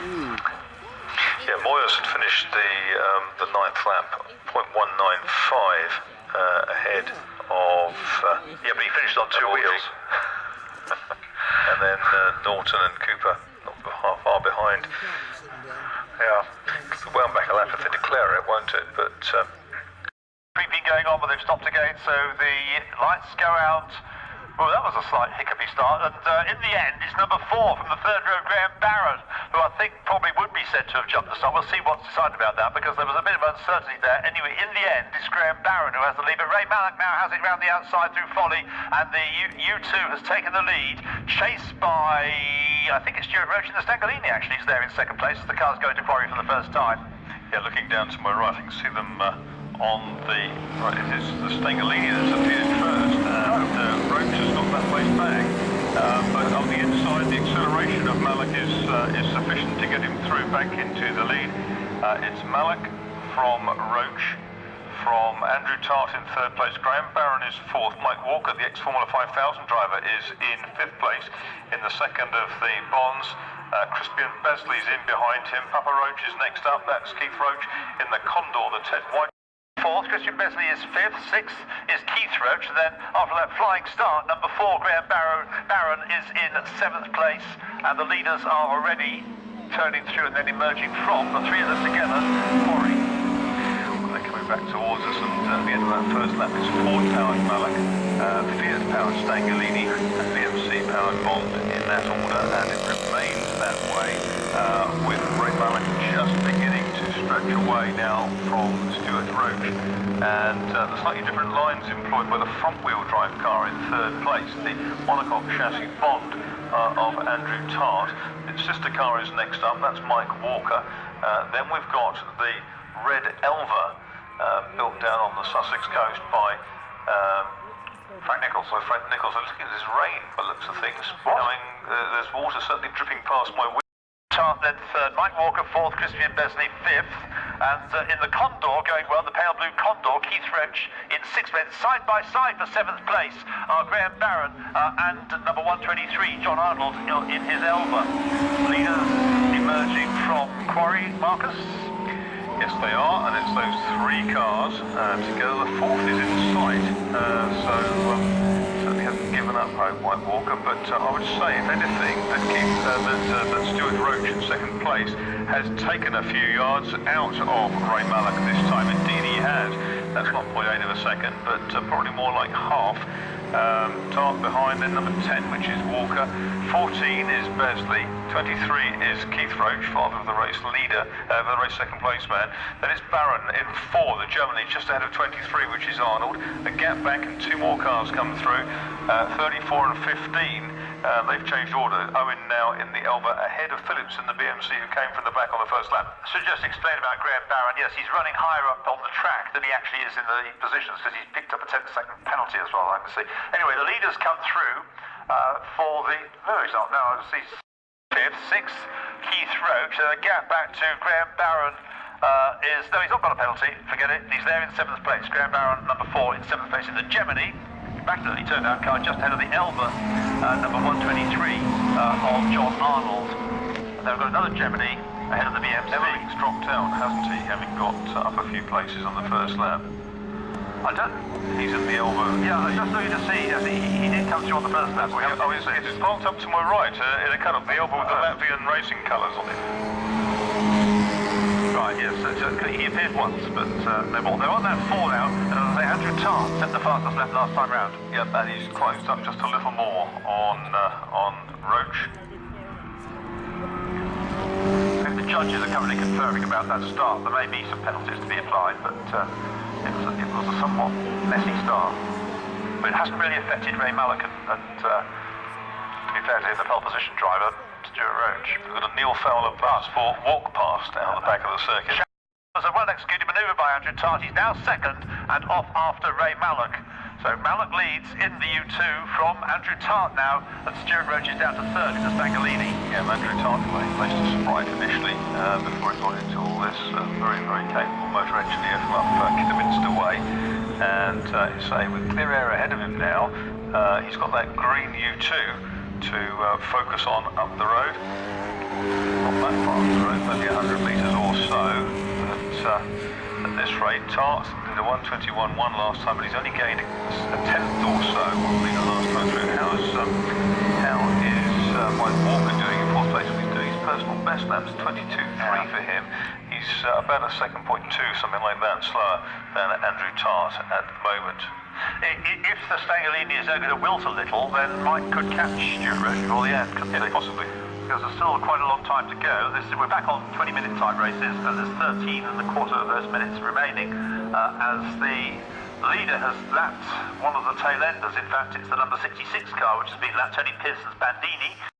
Yeah, Moyers had finished the ninth lap, 0.195 ahead of... yeah, but he finished on two wheels. And then Norton and Cooper not far behind. Yeah, well back a lap if they declare it, won't it? But Creeping going on, but they've stopped again, so the lights go out. Well, that was a slight hiccupy start, and in the end, it's number 4 from the third row, Graham Barron, who I think probably would be said to have jumped the start. We'll see what's decided about that, because there was a bit of uncertainty there. Anyway, in the end, it's Graham Barron who has the lead, but Ray Mallock now has it round the outside through Folly, and the U2 has taken the lead, chased by, I think it's Stuart Roach, and the Stangalini actually is there in second place as the car's going to Quarry for the first time. yeah, looking down to my right, I can see them on the right. It is the Stangalini that's appeared first, and Roach has got that place back. But on the inside, the acceleration of Mallock is sufficient to get him through back into the lead. It's Mallock from Roach, from Andrew Tart in third place. Graham Barron is fourth. Mike Walker, the ex-Formula 5000 driver, is in fifth place. In the second of the Bonds, Crispian Besley's in behind him. Papa Roach is next up. That's Keith Roach in the Condor, the Ted White. Fourth, Crispian Besley is fifth. Sixth is Keith Roach. And then after that flying start, number 4, Graham Barron is in seventh place. And the leaders are already turning through and then emerging from the three of them together. Quarry. They're coming back towards us, and at the end of that first lap is Ford-powered Mallock, Fiat-powered Stangalini, and BMC-powered Bond in that order, and it remains that way with Ray Mallock just beginning to stretch away now from Stuart Roach, and the slightly different lines employed by the front-wheel drive car in third place, the monocoque chassis Bond of Andrew Tart. Its sister car is next up, that's Mike Walker. Then we've got the red Elva, built down on the Sussex coast by Frank Nichols. Frank Nichols. I'm looking at this rain by the looks of things. There's water certainly dripping past my window. Tart then third, Mike Walker fourth, Crispian Besley fifth, and in the Condor going well, the pale blue Condor, Keith Roach in sixth place. Side by side for seventh place are Graham Barron and number 123, John Arnold in his Elva. Leaders emerging from Quarry, Marcus? Yes, they are, and it's those three cars together. The fourth is in sight, so certainly hasn't given up hope, Mike Walker. But I would say, if anything, that Stuart Roach in second place has taken a few yards out of Ray Mallock this time. Indeed, he has. That's not 0.8 of a second, but probably more like half. Tart behind, then number 10, which is Walker. 14 is Besley. 23 is Keith Roach, father of the race leader, the race second place man. Then it's Barron in 4, the Germany, just ahead of 23, which is Arnold. A gap back and 2 more cars come through. 34 and 15. They've changed order. Owen now in the Elva ahead of Phillips in the BMC, who came from the back on the first lap. Should just explain about Graham Barron. Yes, he's running higher up on the track than he actually is in the positions, because he's picked up a 10-second penalty as well, I can see. Anyway, the leaders come through for the... No, he's not. No, I see fifth, sixth, Keith Roach. A gap back to Graham Barron is... No, he's not got a penalty. Forget it. He's there in seventh place. Graham Barron, number 4, in seventh place in the Gemini. Immaculately turned out car just ahead of the Elva, number 123 of John Arnold. And then we've got another Gemini ahead of the BMC. Everything's dropped out, hasn't he, having got up a few places on the first lap? I don't... He's in the Elva. Yeah, I just looking to see. Yes, he did come through on the first lap. It's parked up to my right in a cut of the Elva with the Latvian racing colours on it. Right, yes, he appeared once, but no more. They're on that 4 now, and as I say, Andrew Tart set the fastest lap last time round. Yep, and he's closed up just a little more on Roach. I think the judges are currently confirming about that start. There may be some penalties to be applied, but it was a somewhat messy start. But it hasn't really affected Ray Mallock and to be fair to the pole position driver, Stuart Roach. We've got a Neil Fowler passport walk past down the back of the circuit. It was a well-executed manoeuvre by Andrew Tart. He's now second and off after Ray Mallock. So Mallock leads in the U2 from Andrew Tart now, and Stuart Roach is down to third in the Stangalini. Yeah, Andrew Tart placed a sprite initially before he got into all this. Very, very capable motor engineer from up Kidderminster Way. And say with clear air ahead of him now, he's got that green U2 to focus on up the road. Not that far. only 100 metres or so. At this rate, Tart did a 1:21.1 last time, but he's only gained a tenth or so on the last time through. How is Mike Walker doing in fourth place? He's doing his personal best laps, 22.3 for him. He's about a second point two, something like that, slower than Andrew Tart at the moment. If the Stangolini is going to wilt a little, then Mike could catch Stuart Roach before the end, couldn't he? Possibly. Because there's still quite a long time to go. We're back on 20-minute time races, and there's 13 and a quarter of those minutes remaining as the leader has lapped one of the tail enders. In fact, it's the number 66 car, which has been lapped, Tony Pearson's Bandini.